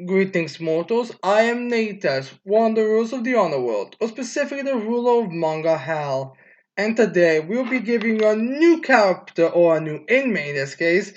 Greetings, mortals. I am Natas, one of the rulers of the Underworld, or specifically the ruler of Manga Hell. And today we'll be giving you a new character, or a new inmate in this case,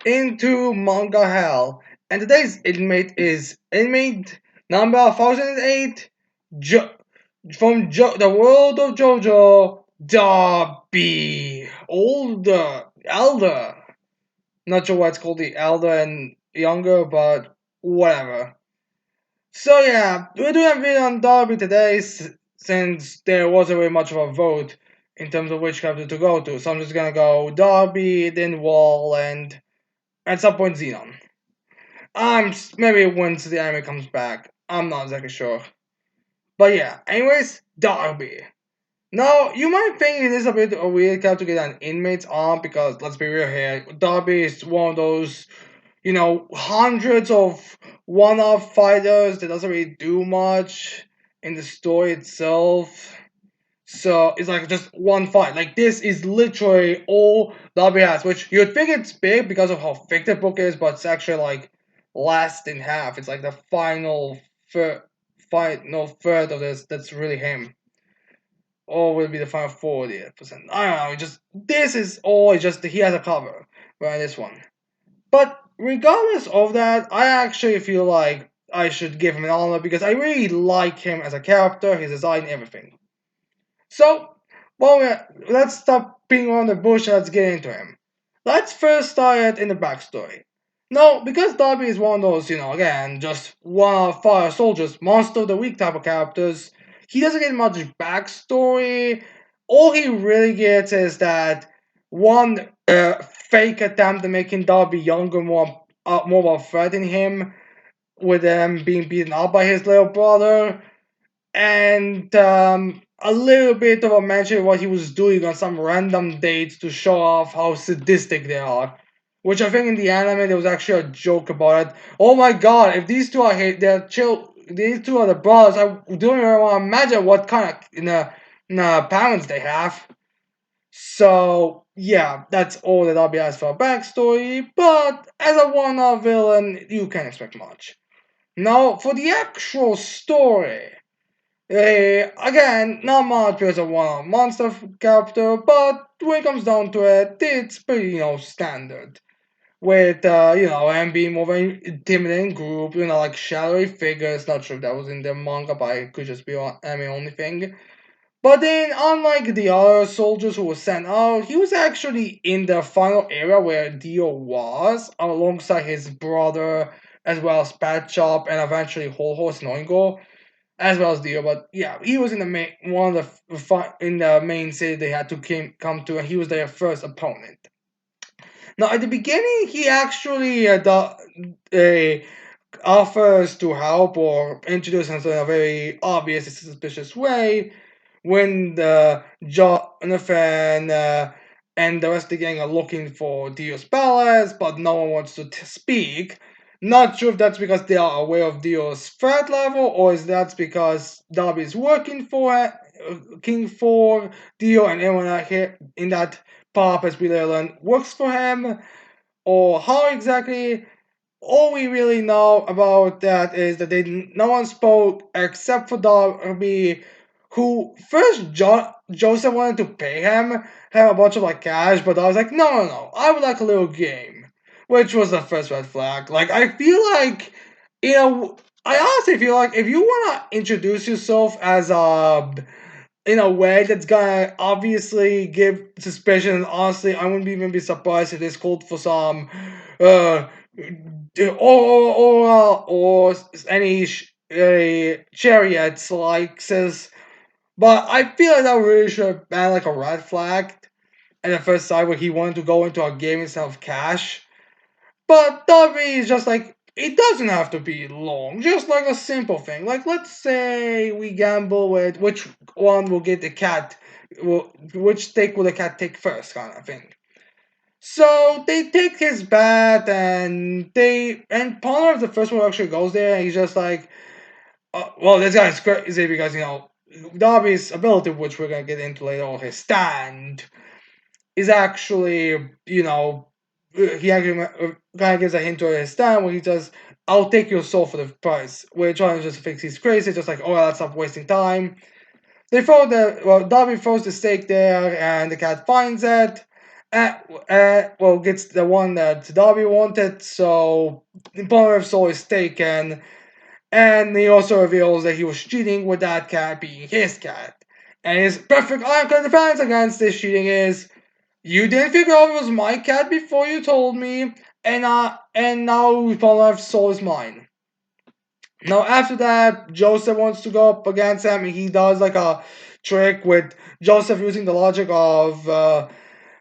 into Manga Hell. And today's inmate is inmate number 1008, the world of JoJo, Darby. Elder. Not sure why it's called the elder and younger, but whatever. So yeah, we're doing a video on Darby today since there wasn't very much of a vote in terms of which character to go to. So I'm just gonna go Darby, then Wall, and at some point Xenon. Maybe once the anime comes back. I'm not exactly sure. But yeah, anyways, Darby. Now, you might think it is a bit of a weird character to get an inmate's arm because, let's be real here, Darby is one of those, hundreds of one-off fighters that doesn't really do much in the story itself. So, it's like just one fight. Like, this is literally all Darby has, which you'd think it's big because of how thick the book is, but it's actually, like, less than half. It's like the final third of this that's really him, or will be the final 40%. I don't know. Just this is all. It's just he has a cover right this one. But regardless of that, I actually feel like I should give him an honor because I really like him as a character, his design, everything. So, let's stop being on the bush and let's get into him. Let's first start in the backstory. Now, because Darby is one of those, again, just one of fire soldiers, monster of the week type of characters, he doesn't get much backstory. All he really gets is that one fake attempt at making Darby younger, more of a threat in him, with him being beaten up by his little brother, and a little bit of a mention of what he was doing on some random dates to show off how sadistic they are. Which I think in the anime there was actually a joke about it. Oh my god, if these two are these two are the brothers, I don't even want to imagine what kind of parents they have. So yeah, that's all that I'll has for a backstory. But as a one-off villain, you can't expect much. Now for the actual story. Again, not much as a one-off monster character, but when it comes down to it, it's pretty, standard. With, him being more of an intimidating group, like shadowy figures. Not sure if that was in the manga, but it could just be an anime only thing. But then, unlike the other soldiers who were sent out, he was actually in the final area where Dio was, alongside his brother, as well as Pet Shop, and eventually Whole Horse and Oingo, as well as Dio. But yeah, he was in the main one of in the main city they had to come to, and he was their first opponent. Now, at the beginning, he actually offers to help or introduce himself in a very obvious and suspicious way when the Jonathan and the rest of the gang are looking for Dio's palace, but no one wants to speak. Not sure if that's because they are aware of Dio's threat level, or is that because Darby is working for King for Dio, and everyone out here in that pop, as we learn, works for him, or how exactly. All we really know about that is that no one spoke except for Darby, who first Joseph wanted to pay him, have a bunch of like cash, but I was like, no, no, no, I would like a little game, which was the first red flag. Like, I feel like, I honestly feel like if you wanna introduce yourself as a in a way that's gonna obviously give suspicion. And honestly, I wouldn't even be surprised if this called for some, uh, or any chariots like says. But I feel like that really should have been like a red flag at the first sight where he wanted to go into a game instead of cash. But Darby is just like, it doesn't have to be long, just like a simple thing. Like, let's say we gamble with which one will get the cat, which stake will the cat take first, kind of thing. So they take his bat and Palmer, the first one, actually goes there, and he's just like, well, this guy's crazy because, Darby's ability, which we're gonna get into later, or his stand, is actually, he actually kind of gives a hint to his stand where he just I'll take your soul for the price. Which one just thinks he's crazy, just like, oh, let's stop wasting time. They throw Darby throws the stake there, and the cat finds it. Gets the one that Darby wanted, so the Polnareff soul is taken, and he also reveals that he was cheating with that cat being his cat. And his perfect ironclad defense against this cheating is, you didn't figure out it was my cat before you told me, and now Polnareff's soul is mine. Now after that, Joseph wants to go up against him, and he does like a trick with Joseph using the logic of,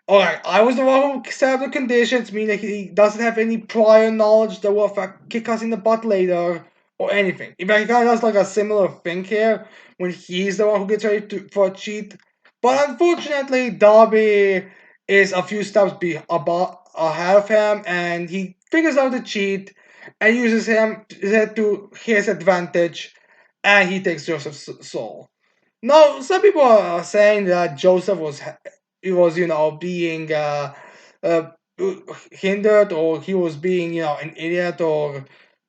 alright, I was the one who set up the conditions, meaning he doesn't have any prior knowledge that will affect kick us in the butt later or anything. In fact, he kind of does like a similar thing here when he's the one who gets ready for a cheat. But unfortunately, Darby is a few steps ahead of him, and he figures out the cheat and uses him to his advantage, and he takes Joseph's soul. Now, some people are saying that Joseph was being uh, hindered, or he was being an idiot, or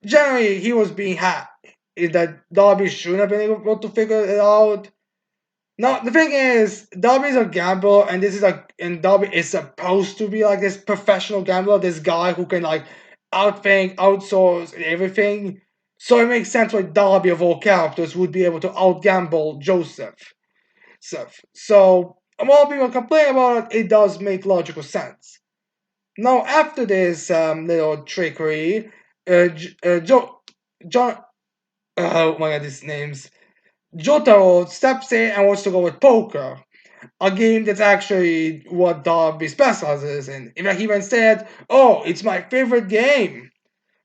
generally he was being that Darby shouldn't have been able to figure it out. Now the thing is, Darby's a gambler, and Darby is supposed to be like this professional gambler, this guy who can like outthink, outsource everything. So it makes sense why Darby of all characters would be able to outgamble Joseph. So while people complain about it, it does make logical sense. Now after this little trickery, John, oh my god, these names. Jotaro steps in and wants to go with poker, a game that's actually what Darby specializes in. In fact, he even said, "Oh, it's my favorite game."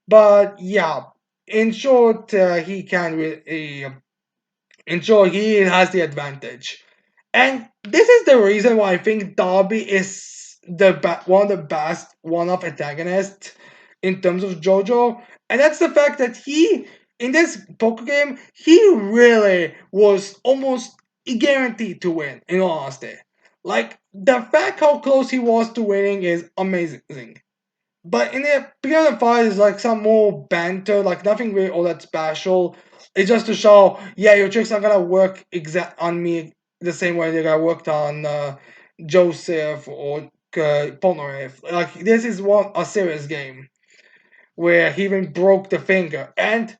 But yeah, in short, he can really, in short, he has the advantage. And this is the reason why I think Darby is one of the best one-off antagonists in terms of JoJo, and that's the fact that in this poker game, he really was almost guaranteed to win. In all honesty, like the fact how close he was to winning is amazing. But in the beginning of the fight is like some more banter, like nothing really all that special. It's just to show, yeah, your tricks are gonna work exact on me the same way they got worked on Joseph or Polnareff. Like this is a serious game where he even broke the finger. And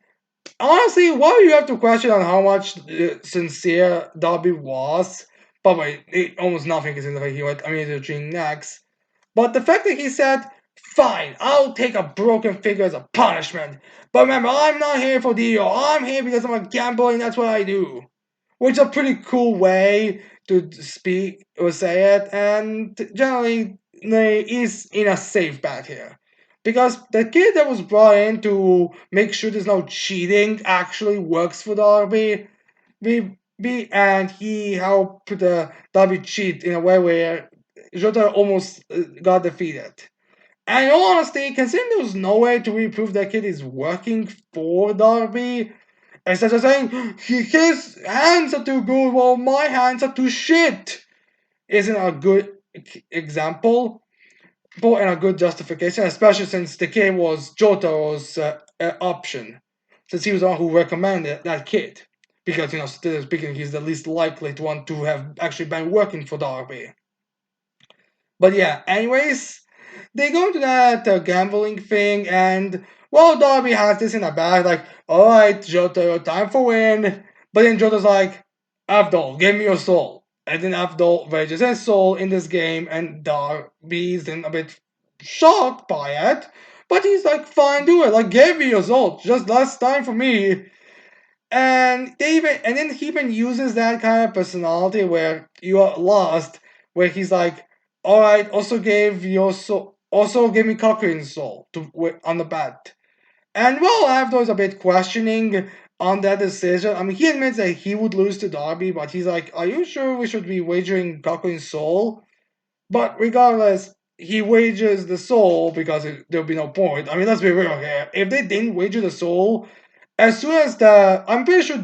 honestly, why you have to question on how much sincere Darby was? But wait, almost nothing is in the way he went. I mean, the dream next. But the fact that he said, fine, I'll take a broken finger as a punishment. But remember, I'm not here for deal. I'm here because I'm a gambler and that's what I do. Which is a pretty cool way to speak or say it. And generally, he's in a safe bet here. Because the kid that was brought in to make sure there's no cheating actually works for Darby. And he helped Darby cheat in a way where Jota almost got defeated. And in all honesty, considering there was no way to really prove that kid is working for Darby, instead of saying his hands are too good while my hands are too shit, isn't a good example and a good justification, especially since the kid was Jotaro's option, since he was the one who recommended that kid. Because, still speaking, he's the least likely to want to have actually been working for Darby. But yeah, anyways, they go into that gambling thing, and well, Darby has this in a bag, like, alright, Jotaro, time for win. But then Jotaro's like, Abdul, give me your soul. And then Abdul wages his soul in this game, and Darby's then a bit shocked by it. But he's like, fine, do it. Like, give me your soul. Just last time for me. And then he even uses that kind of personality where you are lost, where he's like, all right, also gave your soul, also give me Cochrane's soul on the bat. And well, Avdo is a bit questioning on that decision. I mean, he admits that he would lose to Darby, but he's like, are you sure we should be wagering Cochrane's soul? But regardless, he wagers the soul because there'll be no point. I mean, let's be real here. If they didn't wager the soul, as soon as I'm pretty sure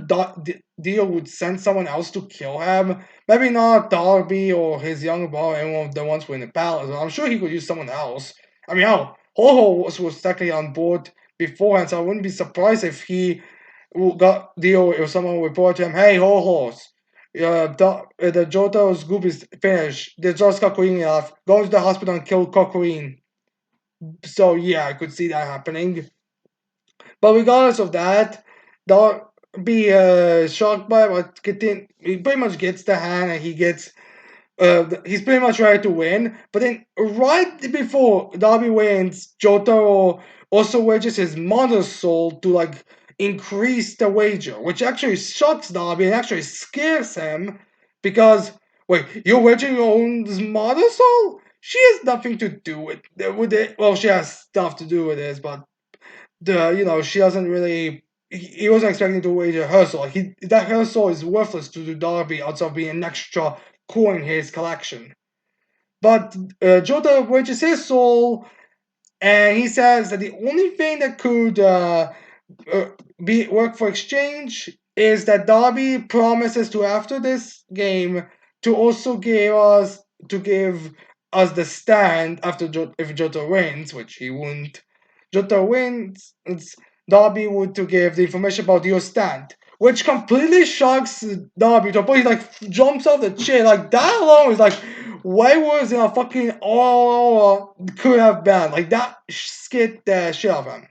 Dio would send someone else to kill him. Maybe not Darby or his younger brother, and one of the ones who in the palace. I'm sure he could use someone else. I mean, hell, Ho was technically on board beforehand, so I wouldn't be surprised if he got deal if someone report to him, hey, horse, the JoJo's group is finished. They just got clean enough. Go to the hospital and kill Coqueen. So yeah, I could see that happening. But regardless of that, don't be shocked by what he pretty much gets the hand and he's pretty much ready to win. But then right before Darby wins, Jotaro also wagers his mother's soul to like increase the wager, which actually shocks Darby and actually scares him because wait, you're wagering your own mother's soul? She has nothing to do with it. Well, she has stuff to do with this, but she doesn't really. He wasn't expecting to wager her soul. That her soul is worthless to Darby outside of being an extra coin in his collection. But Jota wagers his soul, and he says that the only thing that could uh, be work for exchange is that Darby promises to after this game to also give us the stand after if Jota wins, which he won't. Jota wins, Darby would to give the information about your stand, which completely shocks Darby to a point he like jumps off the chair. Like that alone is like way worse than a fucking could have been. Like that scared the shit out of him.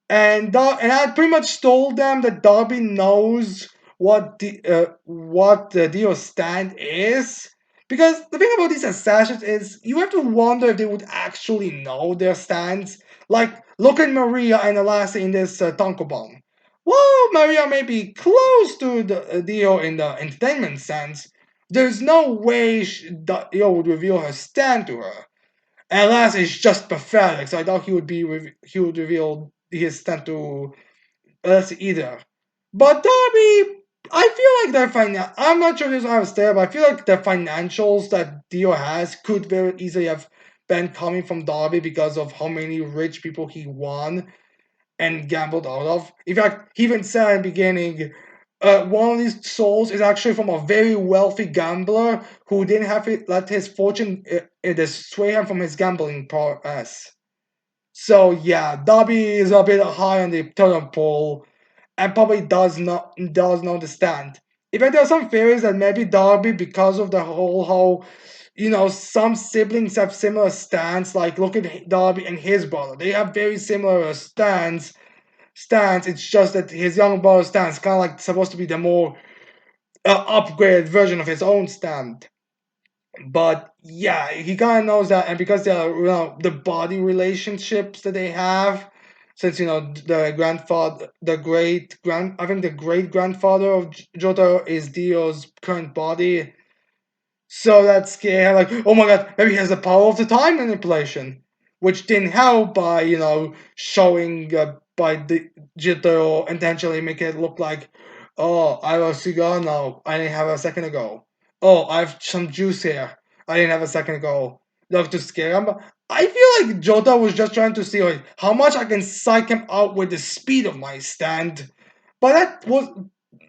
And I pretty much told them that Darby knows what the Dio stand is. Because the thing about these assassins is you have to wonder if they would actually know their stands. Like, look at Maria and Alasa in this Tankobon. While Maria may be close to the Dio in the entertainment sense, there's no way Dio would reveal her stand to her. And last is just pathetic. So I thought he would reveal his stand to us either. But Darby, I feel like I'm not sure this is there, but I feel like the financials that Dio has could very easily have been coming from Darby because of how many rich people he won and gambled out of. In fact, he even said in the beginning, one of these souls is actually from a very wealthy gambler who didn't have to let his fortune sway him from his gambling prowess. So yeah, Darby is a bit high on the totem pole and probably does not understand. In fact, there are some theories that maybe Darby, because of the whole how some siblings have similar stance. Like look at Darby and his brother; they have very similar stance. It's just that his younger brother's stance kind of like supposed to be the more upgraded version of his own stand. But yeah, he kind of knows that, and because the body relationships that they have, since the grandfather, I think the great grandfather of Jota is Dio's current body, so that's scary. Like, oh my god, maybe he has the power of the time manipulation, which didn't help by showing by the Jito intentionally making it look like, oh, I have a cigar now. I didn't have a second ago. Oh, I have some juice here. I didn't have a second ago. Like to scare him. I feel like Jota was just trying to see like how much I can psych him out with the speed of my stand. But that was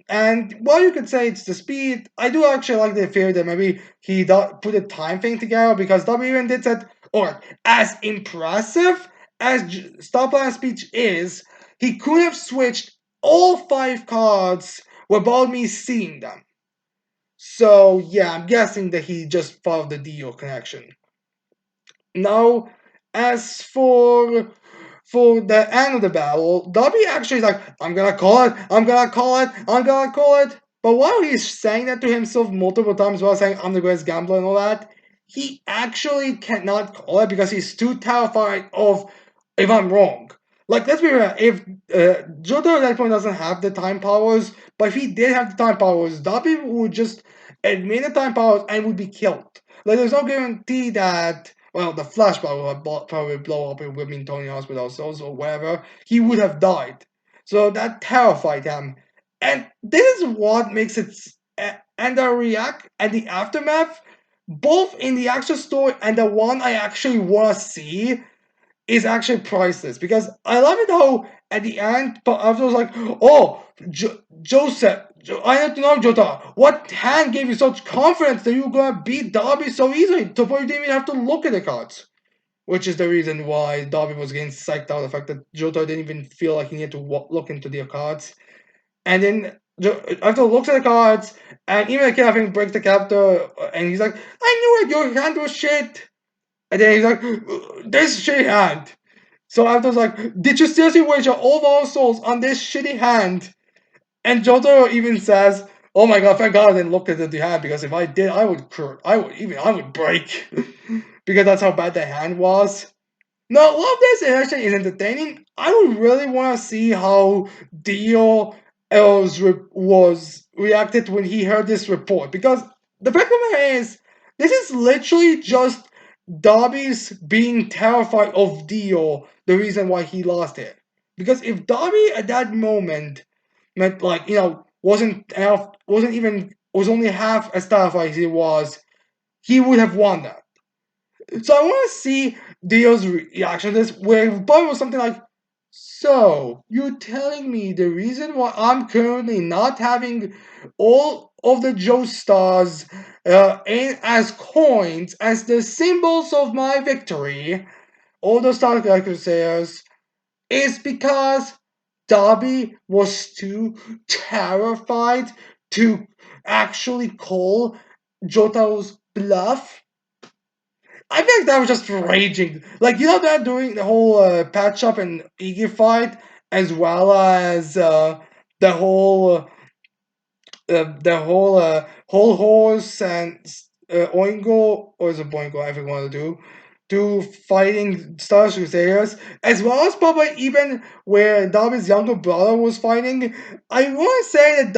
and while you could say it's the speed, I do actually like the theory that maybe he put a time thing together because W even did that. Or as impressive as Star Planet Speech is, he could have switched all 5 cards without me seeing them. So yeah, I'm guessing that he just followed the deal connection. Now, as for the end of the battle, Darby actually is like, I'm gonna call it, I'm gonna call it, I'm gonna call it. But while he's saying that to himself multiple times while saying I'm the greatest gambler and all that, he actually cannot call it because he's too terrified of if I'm wrong. Like, let's be real, if Jotaro at that point doesn't have the time powers, but if he did have the time powers, Darby would just admit the time powers and would be killed. Like, there's no guarantee that the flashback would probably blow up in Women Tony Hospital, or whatever, he would have died. So that terrified him. And this is what makes it. And the react and the aftermath, both in the actual story and the one I actually want to see, is actually priceless. Because I love it how at the end, but I was like, oh, Joseph, I have to know, Jota, what hand gave you such confidence that you were gonna beat Darby so easily to the point you didn't even have to look at the cards? which is the reason why Darby was getting psyched out. The fact that JoJo didn't even feel like he needed to look into their cards, and then after looks at the cards, and even the kid I think breaks the character, and he's like, "I knew it, your hand was shit." And then he's like, "This shitty hand." So after was like, "Did you seriously wager all of our souls on this shitty hand?" And Jotaro even says, "Oh my god, thank God I didn't look at the hand because if I did, I would break because that's how bad the hand was." Now, all of this actually is entertaining. I would really want to see how Dio was reacted when he heard this report because the fact of the matter is, this is literally just Darby's being terrified of Dio, the reason why he lost it. Because if Darby at that moment meant like was only half as terrified as he was, he would have won that. So I want to see Dio's reaction to this, where Bobby was something like, "So you're telling me the reason why I'm currently not having all of the Joe stars as coins as the symbols of my victory, all the star crusaders, is because Darby was too terrified to actually call Jotaro's bluff." I think that was just raging. Like, they're doing the whole patch up and Iggy fight, as well as the whole whole horse and Oingo, or is it Boingo? I think one of the two fighting Star Crusaders, as well as probably even where Darby's younger brother was fighting. I want to say that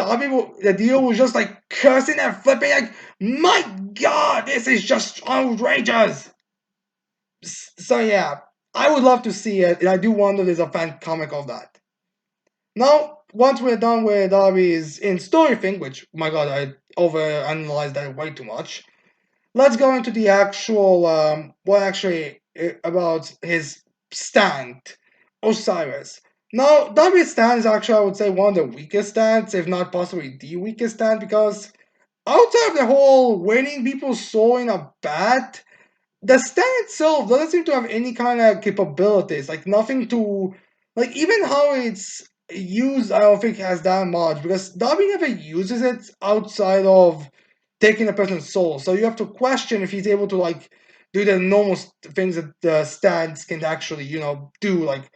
the deal was just like cursing and flipping, like, my God, this is just outrageous. So yeah, I would love to see it, and I do wonder there's a fan comic of that. Now, once we're done with Darby's in story thing, which my god, I overanalyzed that way too much. Let's go into the actual about his stand, Osiris. Now, Darby's stand is actually, I would say, one of the weakest stands, if not possibly the weakest stand, because outside of the whole winning people's soul in a bat, the stand itself doesn't seem to have any kind of capabilities. Like nothing to, like even how it's used, I don't think has that much because Darby never uses it outside of taking a person's soul. So you have to question if he's able to like do the normal things that the stands can actually, do. Like,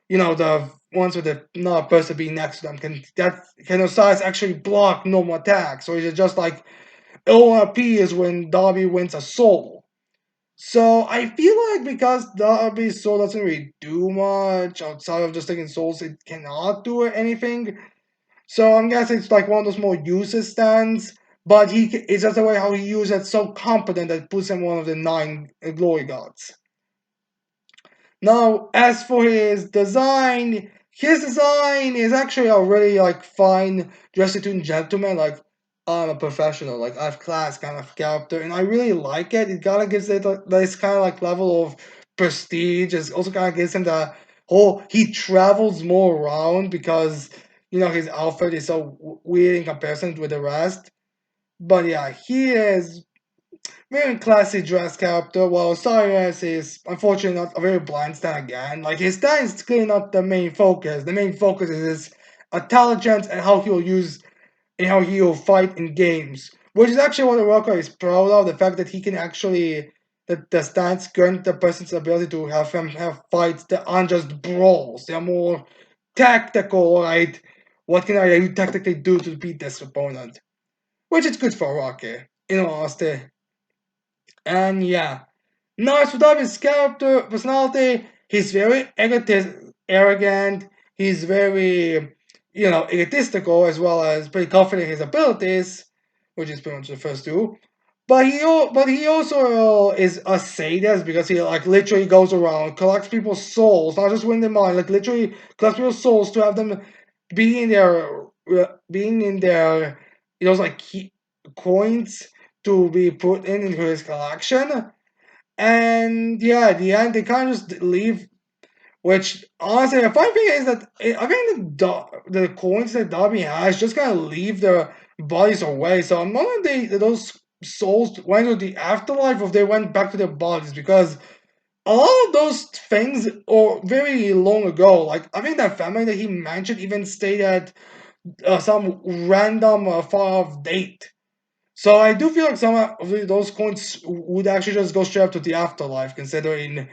the ones with the not person being next to them can Osiris actually block normal attacks, or is it just like ORP is when Darby wins a soul? So I feel like because Darby's soul doesn't really do much outside of just taking souls, it cannot do anything. So I'm guessing it's like one of those more useless stands. But it's just the way how he uses it so competent that puts him one of the nine glory gods. Now, as for his design is actually a really like fine dressed gentleman. Like, I'm a professional, like I have class kind of character, and I really like it. It kind of gives it this kind of like level of prestige. It also kind of gives him the whole he travels more around because his outfit is so weird in comparison with the rest. But yeah, he is very classy dress character, while Cyrus is unfortunately not a very blind stand again. Like his stand is clearly not the main focus. The main focus is his intelligence and how he'll use and how he'll fight in games. Which is actually what the worker is proud of, the fact that he can actually that the stance grant the person's ability to have him have fights that aren't just brawls. They're more tactical, right? What can I tactically do to beat this opponent? Which is good for Rocky, in all honesty. And yeah, now, as for his character personality, he's very arrogant. He's very, egotistical as well as pretty confident in his abilities, which is pretty much the first two. But he also is a sadist because he like literally goes around collects people's souls, not just win their mind, like literally collects people's souls to have them be in their being in their like coins to be put into his collection. And yeah, at the end, they kind of just leave. Which honestly, the funny thing is that I think the coins that Darby has just kind of leave their bodies away. So I'm not wondering those souls went to the afterlife or if they went back to their bodies because a lot of those things or very long ago, like I think that family that he mentioned even stayed at some random far off date. So I do feel like some of those coins would actually just go straight up to the afterlife, considering,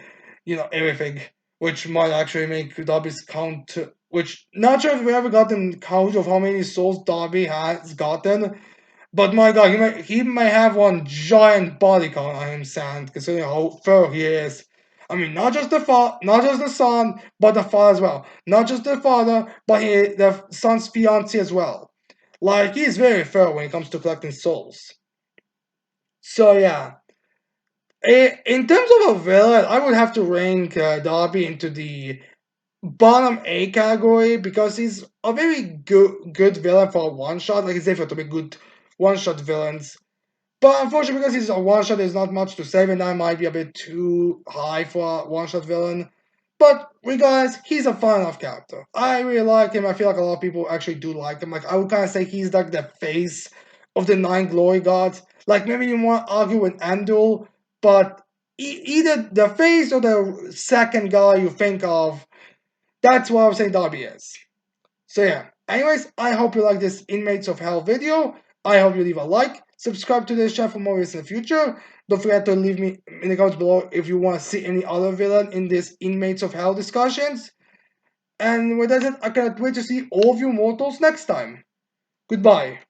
everything, which might actually make Darby's count. Which not sure if we ever gotten count of how many souls Darby has gotten, but my God, he may have one giant body count on him, Sand, considering how thorough he is. I mean, not just the son, but the father as well. Not just the father, but the son's fiance as well. Like he's very thorough when it comes to collecting souls. So yeah, in terms of a villain, I would have to rank Darby into the bottom A category because he's a very good villain for a one shot. Like it's difficult to be good one shot villains. But unfortunately, because he's a one shot, there's not much to say, and that might be a bit too high for a one shot villain. But regardless, he's a fun enough character. I really like him. I feel like a lot of people actually do like him. Like I would kind of say he's like the face of the Nine Glory Gods. Like maybe you want to argue with Andul, but either the face or the second guy you think of, that's what I would say Darby is. So yeah. Anyways, I hope you like this Inmates of Hell video. I hope you leave a like, subscribe to this channel for more videos in the future. Don't forget to leave me in the comments below if you want to see any other villain in this Inmates of Hell discussions. And with that said, I cannot wait to see all of you mortals next time. Goodbye.